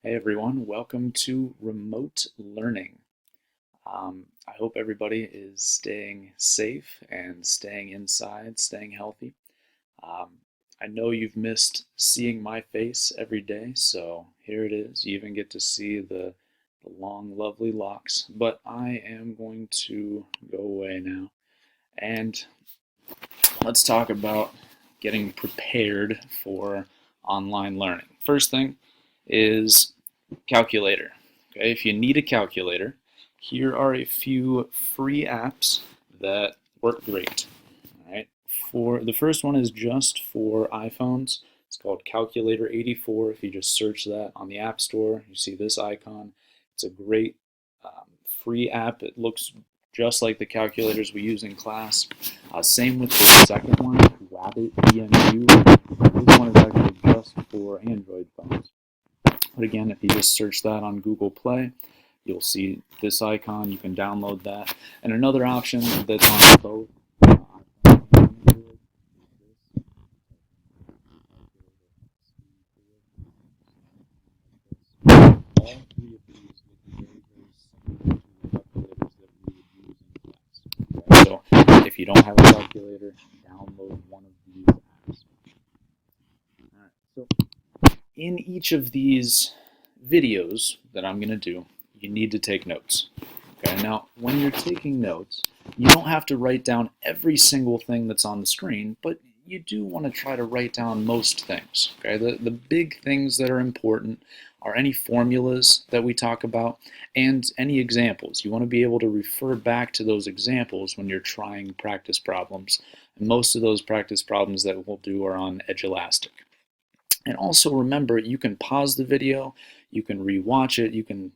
Hey everyone, welcome to remote learning. I hope everybody is staying safe and staying inside, staying healthy. Um, I know you've missed seeing my face every day, so here it is. You even get to see the long, lovely locks, but I am going to go away now. And let's talk about getting prepared for online learning. First thing is calculator. Okay, if you need a calculator, here are a few free apps that work great. All right, for the first one is just for iPhones. It's called Calculator 84. If you just search that on the App Store, you see this icon. It's a great free app. It looks just like the calculators we use in class. Same with the second one, Rabbit EMU. This one is actually just for Android phones. But again, if you just search that on Google Play, you'll see this icon. You can download that. And another option that's on both all three of these look very, very similar to the calculators that we would use in class. So if you don't have a calculator, download one of these apps. All right, so in each of these videos that I'm going to do, you need to take notes. Okay, now when you're taking notes, you don't have to write down every single thing that's on the screen, but you do want to try to write down most things. Okay, the big things that are important are any formulas that we talk about and any examples. You want to be able to refer back to those examples when you're trying practice problems. And most of those practice problems that we'll do are on Edulastic. And also remember, you can pause the video, you can rewatch it, you can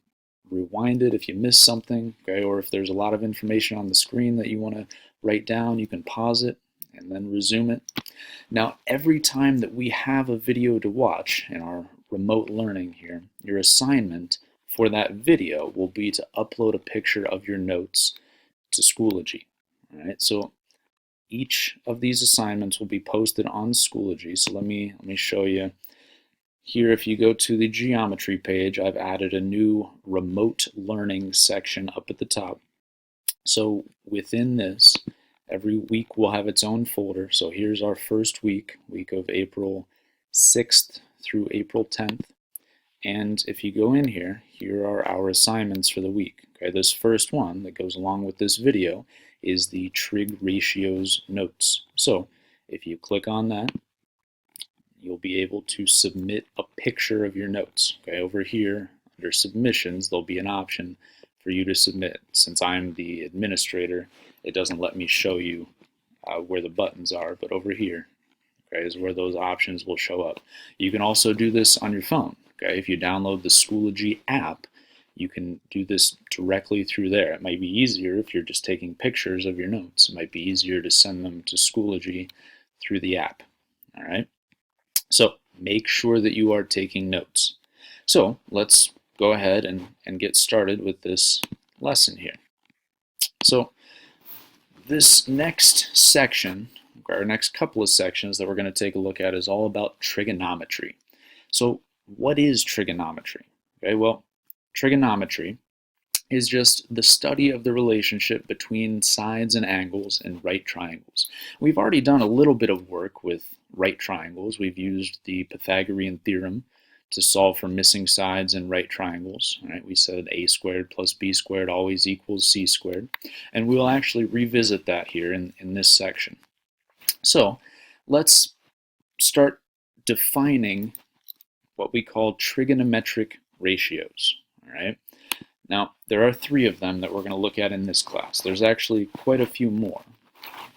rewind it if you miss something, okay, or if there's a lot of information on the screen that you want to write down, you can pause it and then resume it. Now, every time that we have a video to watch in our remote learning here, your assignment for that video will be to upload a picture of your notes to Schoology. All right, so each of these assignments will be posted on Schoology. So let me show you. Here, if you go to the geometry page, I've added a new remote learning section up at the top. So within this, every week will have its own folder. So here's our first week of April 6th through April 10th. And if you go in here, here are our assignments for the week. Okay, this first one that goes along with this video is the trig ratios notes. So if you click on that, you'll be able to submit a picture of your notes. Okay, over here under submissions, there'll be an option for you to submit. Since I'm the administrator, it doesn't let me show you where the buttons are, but over here, okay, is where those options will show up. You can also do this on your phone. Okay, if you download the Schoology app, you can do this directly through there. It might be easier if you're just taking pictures of your notes. It might be easier to send them to Schoology through the app. All right. So make sure that you are taking notes. So let's go ahead and get started with this lesson here. So this next section, our next couple of sections that we're going to take a look at is all about trigonometry. So what is trigonometry? Okay, well, trigonometry is just the study of the relationship between sides and angles in right triangles. We've already done a little bit of work with right triangles. We've used the Pythagorean theorem to solve for missing sides in right triangles. Right? We said a squared plus b squared always equals c squared. And we'll actually revisit that here in this section. So let's start defining what we call trigonometric ratios. All right? Now, there are three of them that we're going to look at in this class. There's actually quite a few more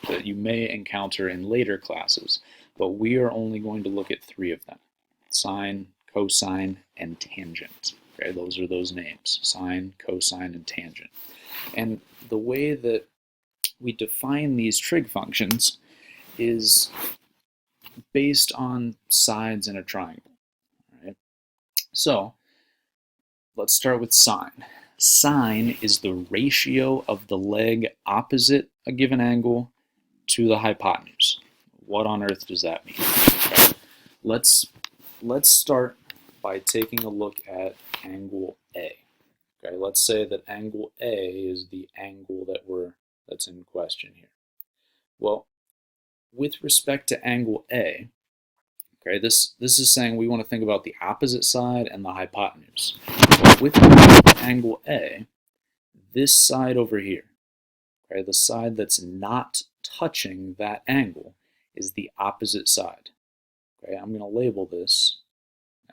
that you may encounter in later classes, but we are only going to look at three of them: sine, cosine, and tangent. Okay, those are those names: sine, cosine, and tangent. And the way that we define these trig functions is based on sides in a triangle. All right? So let's start with sine. Sine is the ratio of the leg opposite a given angle to the hypotenuse. What on earth does that mean? Okay. Let's start by taking a look at angle A. Okay, let's say that angle A is the angle that's in question here. Well, with respect to angle A, okay, this is saying we want to think about the opposite side and the hypotenuse. Well, with respect to angle A, this side over here, okay, the side that's not touching that angle is the opposite side. Okay, I'm going to label this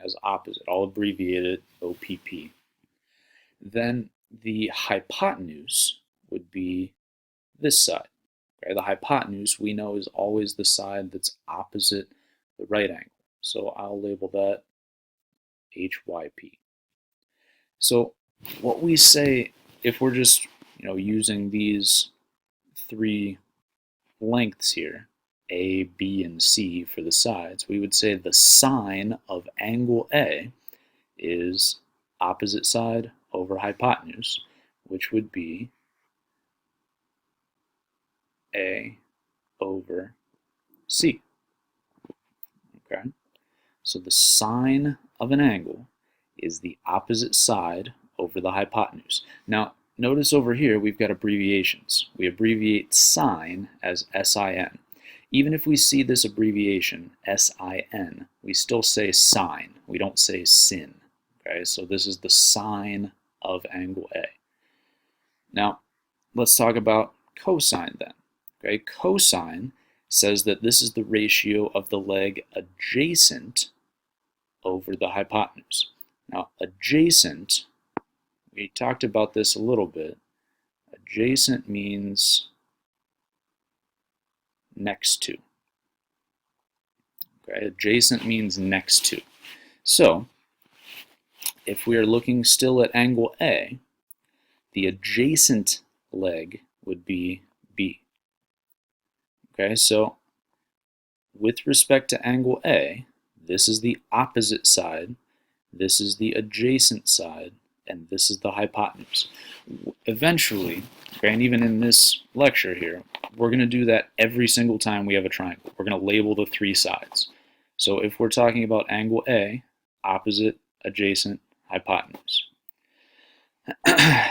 as opposite. I'll abbreviate it OPP. Then the hypotenuse would be this side. Okay, the hypotenuse we know is always the side that's opposite the right angle. So I'll label that HYP. So what we say, if we're just using these three lengths here, A, B, and C for the sides, we would say the sine of angle A is opposite side over hypotenuse, which would be A over C. Okay, so the sine of an angle is the opposite side over the hypotenuse. Now, notice over here we've got abbreviations. We abbreviate sine as SIN. Even if we see this abbreviation, SIN, we still say sine. We don't say sin. Okay, so this is the sine of angle A. Now, let's talk about cosine then. Okay, cosine says that this is the ratio of the leg adjacent over the hypotenuse. Now, adjacent, we talked about this a little bit. Adjacent means next to. Okay, adjacent means next to. So, if we are looking still at angle A, the adjacent leg would be B. Okay, so with respect to angle A, this is the opposite side, this is the adjacent side, and this is the hypotenuse. Eventually, okay, and even in this lecture here, we're going to do that every single time we have a triangle. We're going to label the three sides. So if we're talking about angle A, opposite, adjacent, hypotenuse.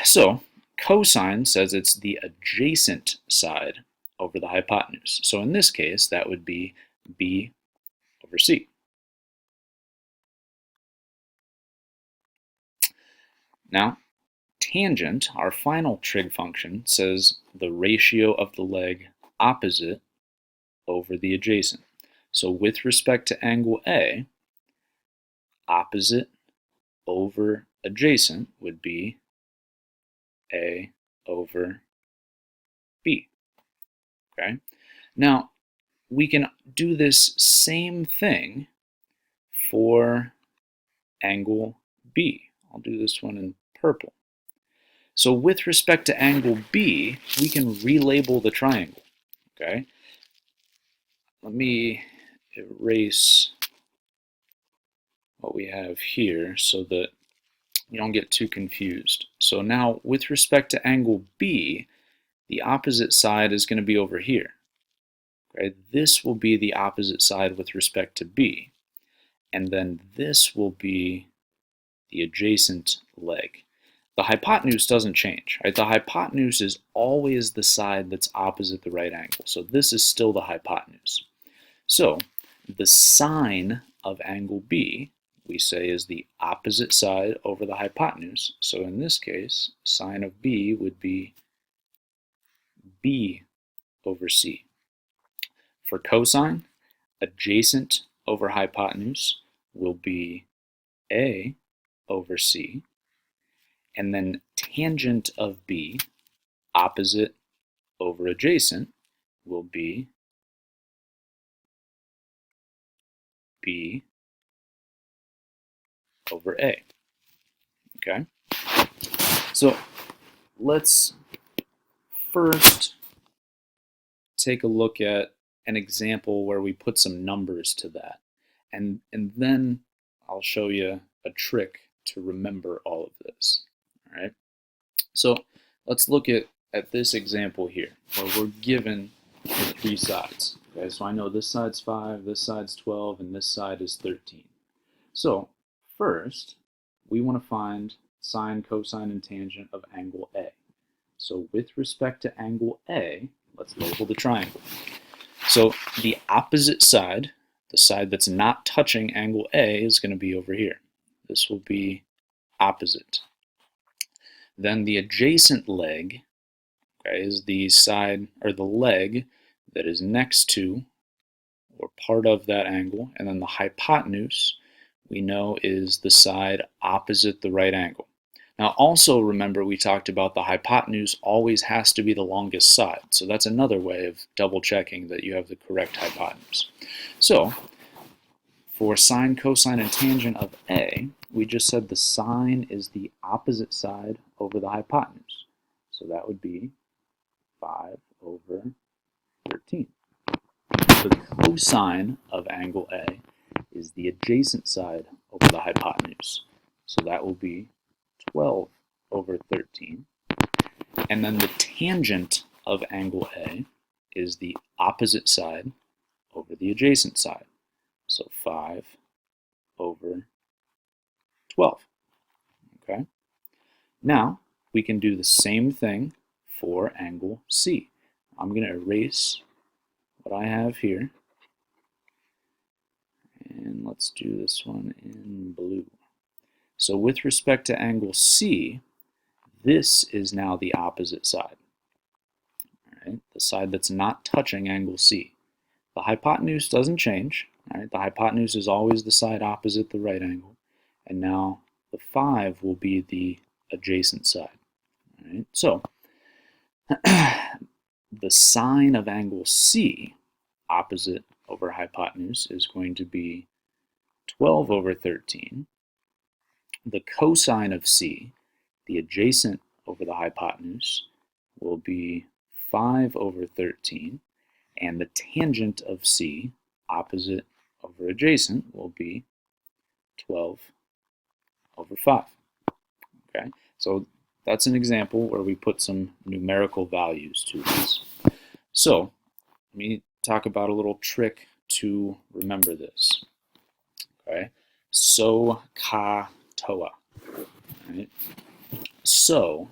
So cosine says it's the adjacent side over the hypotenuse. So in this case, that would be B over C. Now, tangent, our final trig function, says the ratio of the leg opposite over the adjacent. So with respect to angle A, opposite over adjacent would be A over B. Okay? Now, we can do this same thing for angle B. I'll do this one in purple. So with respect to angle B, we can relabel the triangle. Okay? Let me erase what we have here so that you don't get too confused. So now, with respect to angle B, the opposite side is going to be over here. Okay? This will be the opposite side with respect to B. And then this will be the adjacent leg. The hypotenuse doesn't change. Right? The hypotenuse is always the side that's opposite the right angle. So this is still the hypotenuse. So the sine of angle B, we say, is the opposite side over the hypotenuse. So in this case, sine of B would be B over C. For cosine, adjacent over hypotenuse will be A over C. And then tangent of B, opposite over adjacent, will be B over A. Okay? So let's first take a look at an example where we put some numbers to that. And then I'll show you a trick to remember all of this. All right? So let's look at this example here, where we're given the three sides. Okay, so I know this side's 5, this side's 12, and this side is 13. So first, we want to find sine, cosine, and tangent of angle A. So with respect to angle A, let's label the triangle. So the opposite side, the side that's not touching angle A, is going to be over here. This will be opposite. Then the adjacent leg, okay, is the side or the leg that is next to or part of that angle, and then the hypotenuse we know is the side opposite the right angle. Now also remember we talked about the hypotenuse always has to be the longest side, so that's another way of double checking that you have the correct hypotenuse. So for sine, cosine, and tangent of A, we just said the sine is the opposite side over the hypotenuse. So that would be 5 over 13. The cosine of angle A is the adjacent side over the hypotenuse. So that will be 12 over 13. And then the tangent of angle A is the opposite side over the adjacent side. So 5 over 12. Okay? Now, we can do the same thing for angle C. I'm going to erase what I have here. And let's do this one in blue. So with respect to angle C, this is now the opposite side. All right? The side that's not touching angle C. The hypotenuse doesn't change. All right? The hypotenuse is always the side opposite the right angle. And now the 5 will be the adjacent side. All right? So the sine of angle C, opposite over hypotenuse, is going to be 12 over 13. The cosine of C, the adjacent over the hypotenuse, will be 5 over 13. And the tangent of C, opposite over adjacent, will be 12 over 5. Okay, so that's an example where we put some numerical values to this. So let me talk about a little trick to remember this. Okay, so, ka, toa. Right? So,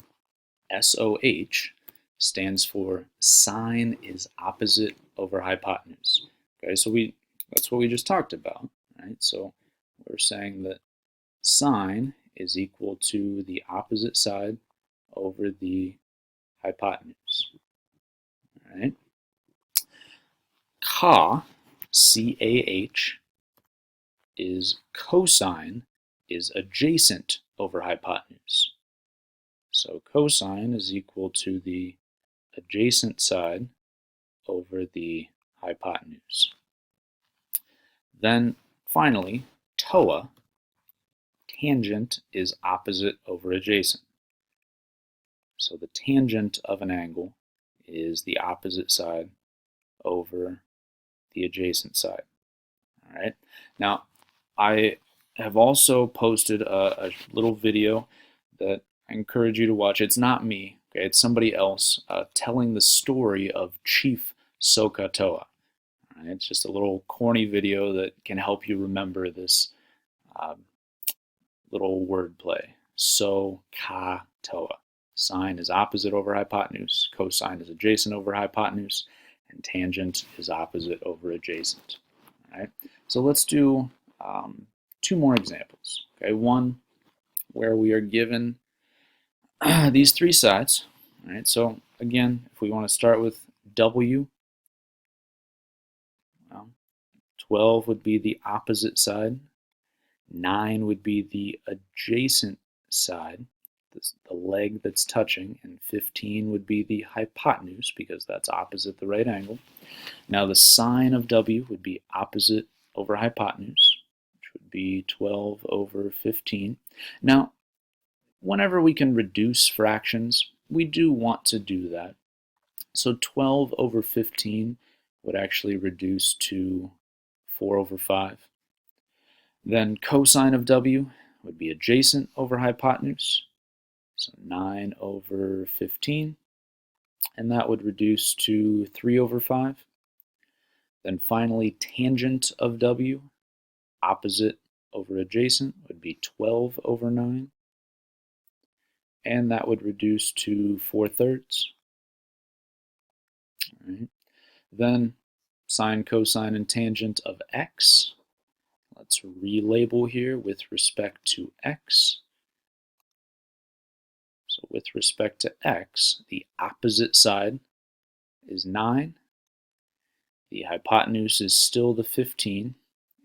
SOH stands for sine is opposite over hypotenuse. Okay, so that's what we just talked about, right? So we're saying that sine is equal to the opposite side over the hypotenuse. All right? Ka, C-A-H, is cosine is adjacent over hypotenuse. So cosine is equal to the adjacent side over the hypotenuse. Then finally, toa, tangent is opposite over adjacent. So the tangent of an angle is the opposite side over the adjacent side. All right. Now, I have also posted a little video that I encourage you to watch. It's not me, okay? It's somebody else telling the story of Chief Soka-Toa. Right? It's just a little corny video that can help you remember this little wordplay. So-ka-toa. Sine is opposite over hypotenuse, cosine is adjacent over hypotenuse, and tangent is opposite over adjacent. All right? So let's do 2 more examples. Okay, one where we are given these 3 sides. All right, so again, if we want to start with W, well, 12 would be the opposite side, 9 would be the adjacent side, the leg that's touching, and 15 would be the hypotenuse because that's opposite the right angle. Now the sine of W would be opposite over hypotenuse, which would be 12 over 15. Now, whenever we can reduce fractions, we do want to do that. So 12 over 15 would actually reduce to 4 over 5. Then cosine of W would be adjacent over hypotenuse, so 9 over 15, and that would reduce to 3 over 5. Then finally, tangent of W, opposite over adjacent would be 12 over 9. And that would reduce to 4/3. All right. Then sine, cosine, and tangent of x. Let's relabel here with respect to x. So with respect to x, the opposite side is 9. The hypotenuse is still the 15.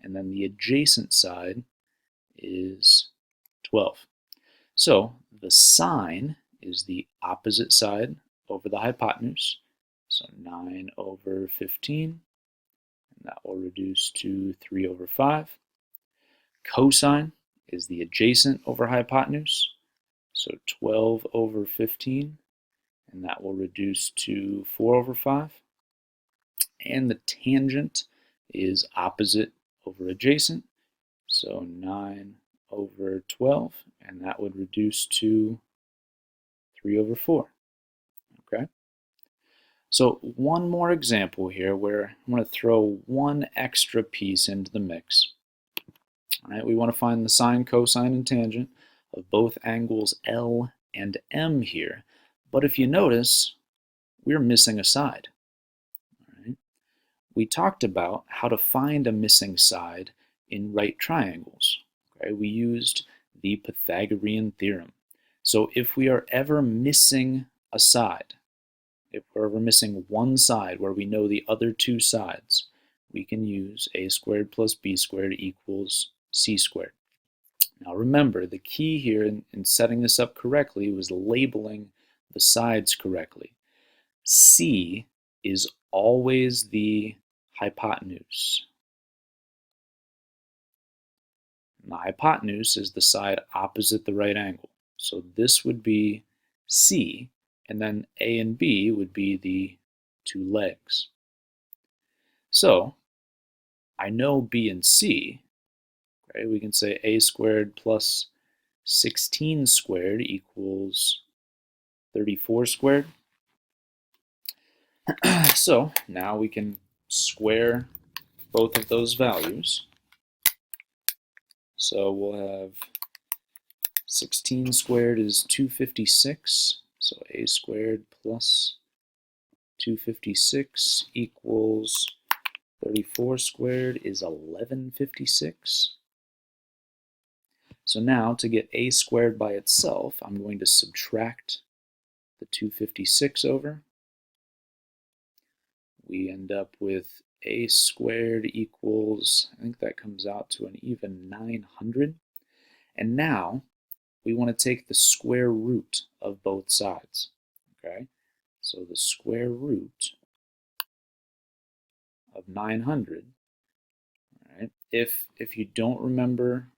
And then the adjacent side is 12. So the sine is the opposite side over the hypotenuse. So 9 over 15, and that will reduce to 3 over 5. Cosine is the adjacent over hypotenuse. So 12 over 15, and that will reduce to 4 over 5. And the tangent is opposite over adjacent. So 9 over 12, and that would reduce to 3 over 4. Okay? So one more example here where I'm going to throw one extra piece into the mix. All right, we want to find the sine, cosine, and tangent of both angles L and M here. But if you notice, we're missing a side. All right? We talked about how to find a missing side in right triangles. Okay? We used the Pythagorean theorem. So if we are ever missing a side, if we're ever missing one side where we know the other two sides, we can use a squared plus b squared equals c squared. Now remember, the key here in setting this up correctly was labeling the sides correctly. C is always the hypotenuse. And the hypotenuse is the side opposite the right angle. So this would be C, and then A and B would be the two legs. So I know B and C. Okay, we can say a squared plus 16 squared equals 34 squared. So now we can square both of those values. So we'll have 16 squared is 256. So a squared plus 256 equals 34 squared is 1156. So now to get a squared by itself, I'm going to subtract the 256 over. We end up with a squared equals, I think that comes out to an even 900. And now we want to take the square root of both sides. Okay, so the square root of 900. All right, if you don't remember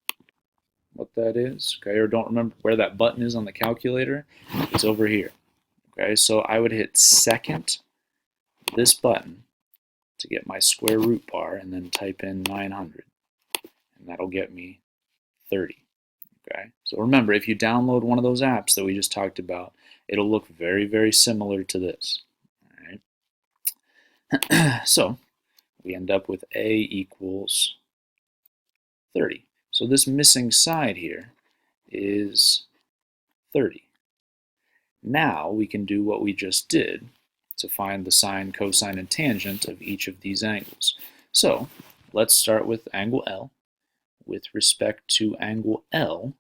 what that is, okay, or don't remember where that button is on the calculator, it's over here. Okay, so I would hit second this button to get my square root bar and then type in 900, and that'll get me 30. Okay, so remember, if you download one of those apps that we just talked about, it'll look very, very similar to this. All right. So we end up with A equals 30. So this missing side here is 30. Now we can do what we just did to find the sine, cosine, and tangent of each of these angles. So let's start with angle L. With respect to angle L,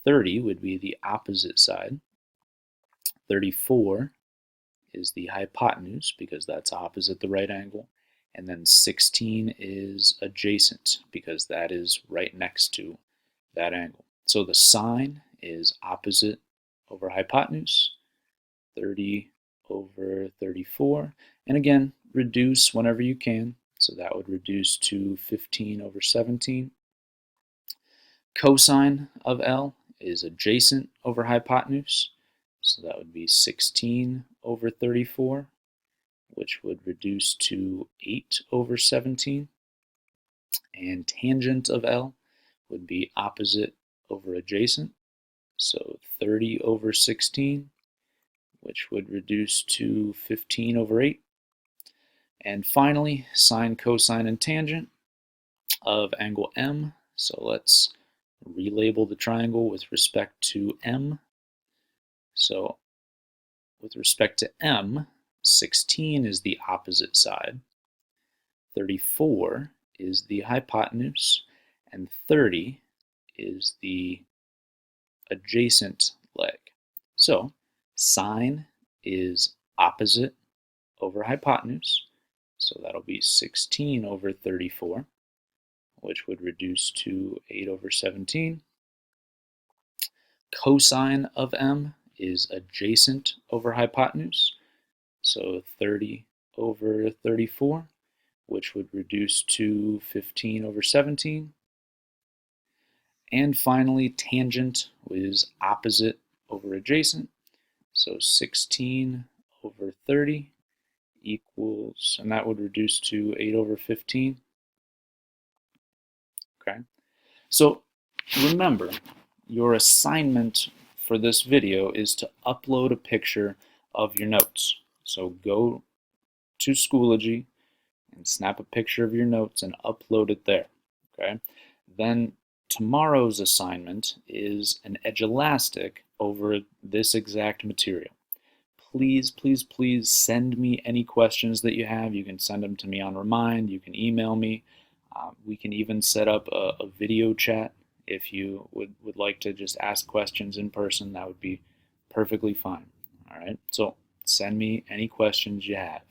30 would be the opposite side. 34 is the hypotenuse because that's opposite the right angle. And then 16 is adjacent because that is right next to that angle. So the sine is opposite over hypotenuse, 30 over 34. And again, reduce whenever you can. So that would reduce to 15 over 17. Cosine of L is adjacent over hypotenuse. So that would be 16 over 34, which would reduce to 8 over 17. And tangent of L would be opposite over adjacent. So 30 over 16, which would reduce to 15 over 8. And finally, sine, cosine, and tangent of angle M. So let's relabel the triangle with respect to M. So with respect to M, 16 is the opposite side, 34 is the hypotenuse, and 30 is the adjacent leg. So sine is opposite over hypotenuse, so that'll be 16 over 34, which would reduce to 8 over 17. Cosine of M is adjacent over hypotenuse, so 30 over 34, which would reduce to 15 over 17. And finally, tangent is opposite over adjacent, so 16 over 30 equals, and that would reduce to 8 over 15. Okay, so remember, your assignment for this video is to upload a picture of your notes. So go to Schoology and snap a picture of your notes and upload it there. Okay, then tomorrow's assignment is an edge elastic over this exact material. Please, please, please send me any questions that you have. You can send them to me on Remind. You can email me. We can even set up a video chat if you would like to just ask questions in person. That would be perfectly fine. All right, so send me any questions you have.